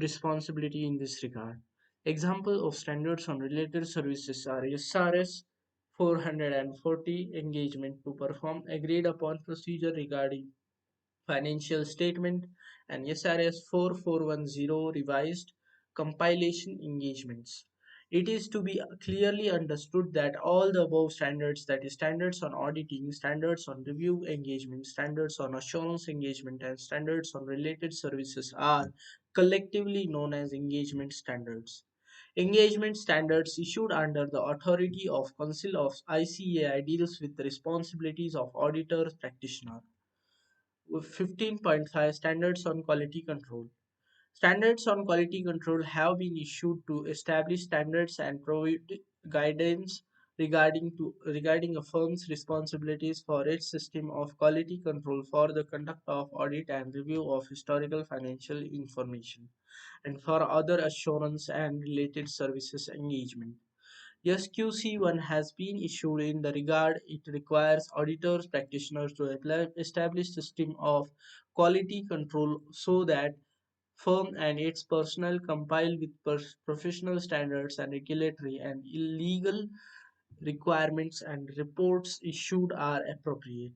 responsibility in this regard. Example of standards on related services are SRS 440, engagement to perform agreed upon procedure regarding financial statement, and SRS 4410, revised compilation engagements. It is to be clearly understood that all the above standards, that is, standards on auditing, standards on review engagement, standards on assurance engagement, and standards on related services, are collectively known as engagement standards. Engagement standards issued under the authority of Council of ICAI deals with the responsibilities of auditor practitioner. 15.5, standards on quality control. Standards on quality control have been issued to establish standards and provide guidance regarding a firm's responsibilities for its system of quality control for the conduct of audit and review of historical financial information, and for other assurance and related services engagement. SQC1 has been issued in the regard it requires auditors practitioners to establish system of quality control so that firm and its personnel compile with professional standards and regulatory and illegal requirements and reports issued are appropriate.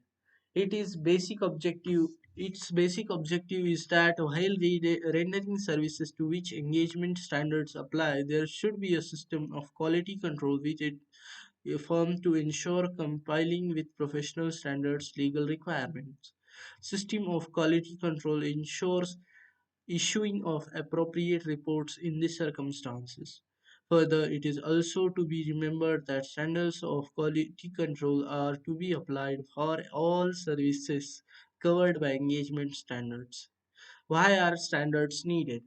Its basic objective is that while rendering services to which engagement standards apply, there should be a system of quality control with it a firm to ensure compiling with professional standards legal requirements. System of quality control ensures issuing of appropriate reports in these circumstances. Further, it is also to be remembered that standards of quality control are to be applied for all services covered by engagement standards. Why are standards needed?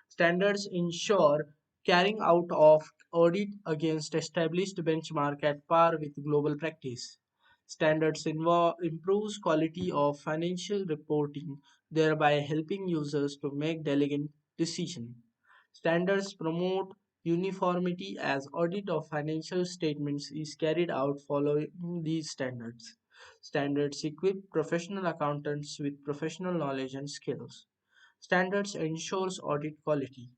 Standards ensure carrying out of audit against established benchmark at par with global practice. Standards improves quality of financial reporting, thereby helping users to make diligent decisions. Standards promote uniformity as audit of financial statements is carried out following these standards. Standards equip professional accountants with professional knowledge and skills. Standards ensures audit quality.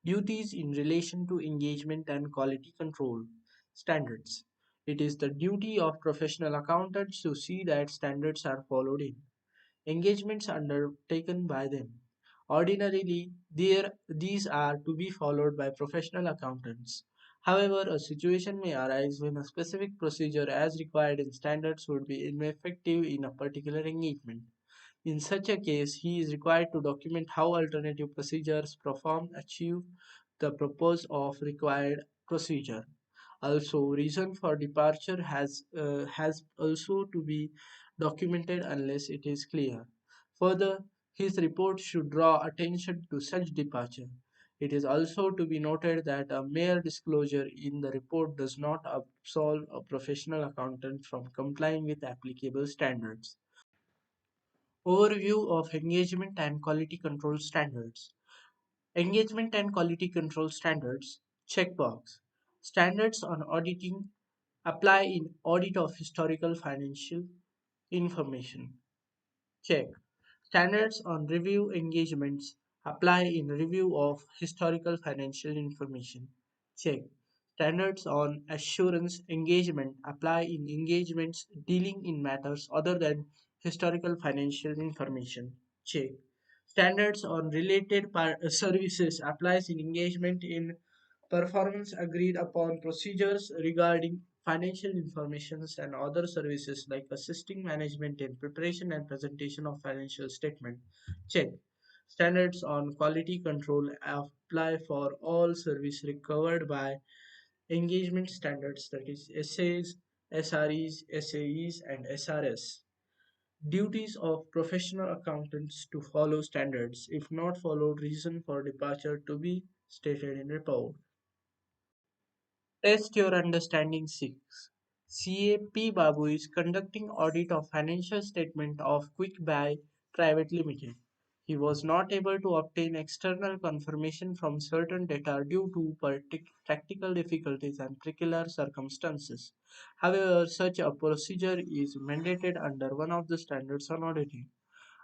Duties in relation to engagement and quality control. Standards. It is the duty of professional accountants to see that standards are followed in engagements undertaken by them. Ordinarily, these are to be followed by professional accountants. However, a situation may arise when a specific procedure as required in standards would be ineffective in a particular engagement. In such a case, he is required to document how alternative procedures perform achieve the purpose of required procedure. Also, reason for departure has also to be documented unless it is clear. Further, his report should draw attention to such departure. It is also to be noted that a mere disclosure in the report does not absolve a professional accountant from complying with applicable standards. Overview of engagement and quality control standards. Engagement and quality control standards. Checkbox. Standards on auditing apply in audit of historical financial information. Check. Standards on review engagements apply in review of historical financial information. Check. Standards on assurance engagement apply in engagements dealing in matters other than historical financial information. Check. Standards on related services applies in engagement in performance agreed upon procedures regarding financial information and other services like assisting management in preparation and presentation of financial statement. Check. Standards on quality control apply for all service recovered by engagement standards, that is SAs, SREs, SAEs and SRS. Duties of professional accountants to follow standards. If not followed, reason for departure to be stated in report. Test your understanding 6. CAP Babu is conducting audit of financial statement of Quick Buy Private Limited. He was not able to obtain external confirmation from certain data due to practical difficulties and peculiar circumstances. However, such a procedure is mandated under one of the standards on auditing.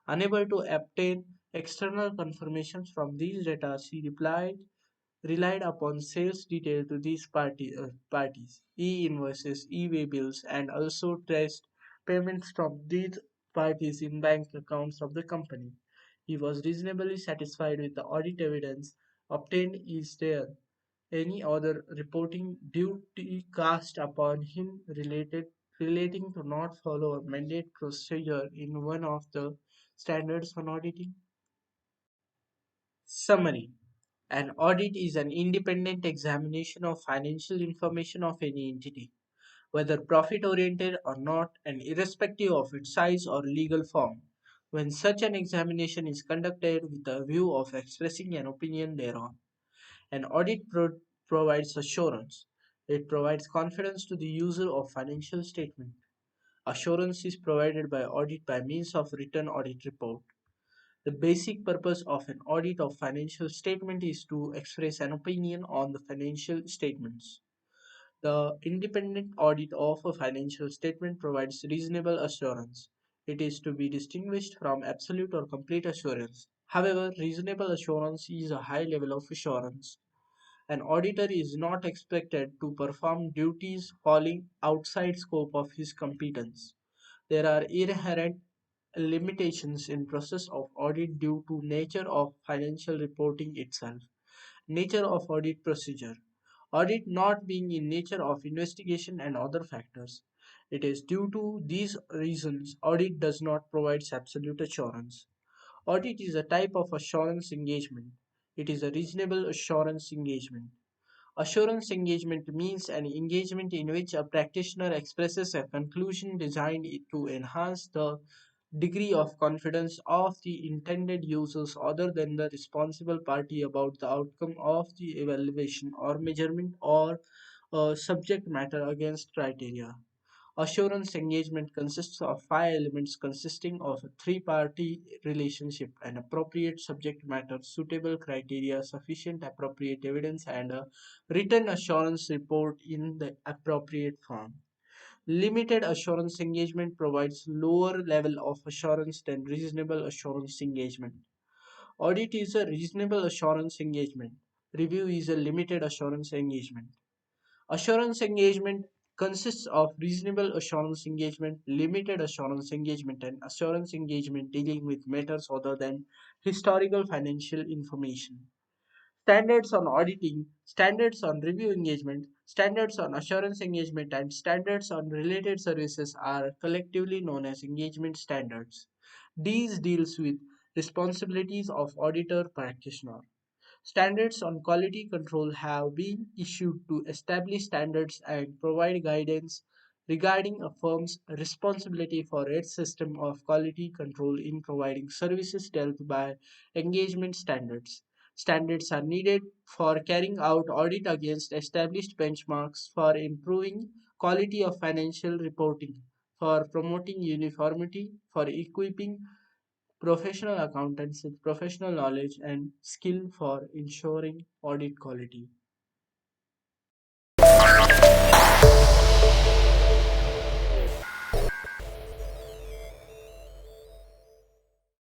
Unable to obtain external confirmations from these data, she relied upon sales detail to these parties, e-invoices, e-way bills, and also traced payments from these parties in bank accounts of the company. He was reasonably satisfied with the audit evidence obtained. Is there any other reporting duty cast upon him relating to not follow a mandate procedure in one of the standards on auditing? Summary. An audit is an independent examination of financial information of any entity, whether profit oriented or not, and irrespective of its size or legal form. When such an examination is conducted with a view of expressing an opinion thereon, an audit provides assurance. It provides confidence to the user of financial statement. Assurance is provided by audit by means of written audit report. The basic purpose of an audit of financial statement is to express an opinion on the financial statements. The independent audit of a financial statement provides reasonable assurance. It is to be distinguished from absolute or complete assurance. However, reasonable assurance is a high level of assurance. An auditor is not expected to perform duties falling outside scope of his competence. There are inherent limitations in process of audit due to nature of financial reporting itself. Nature of audit procedure. Audit not being in nature of investigation and other factors. It is due to these reasons audit does not provide absolute assurance. Audit is a type of assurance engagement. It is a reasonable assurance engagement. Assurance engagement means an engagement in which a practitioner expresses a conclusion designed to enhance the degree of confidence of the intended users other than the responsible party about the outcome of the evaluation or measurement or subject matter against criteria. Assurance engagement consists of five elements consisting of a three-party relationship, an appropriate subject matter, suitable criteria, sufficient appropriate evidence, and a written assurance report in the appropriate form. Limited assurance engagement provides lower level of assurance than reasonable assurance engagement. Audit is a reasonable assurance engagement. Review is a limited assurance engagement. Assurance engagement consists of reasonable assurance engagement, limited assurance engagement, and assurance engagement dealing with matters other than historical financial information. Standards on auditing, standards on review engagement, standards on assurance engagement, and standards on related services are collectively known as engagement standards. These deals with responsibilities of auditor practitioner. Standards on quality control have been issued to establish standards and provide guidance regarding a firm's responsibility for its system of quality control in providing services dealt by engagement standards. Standards are needed for carrying out audit against established benchmarks, for improving quality of financial reporting, for promoting uniformity, for equipping professional accountants with professional knowledge and skill for ensuring audit quality.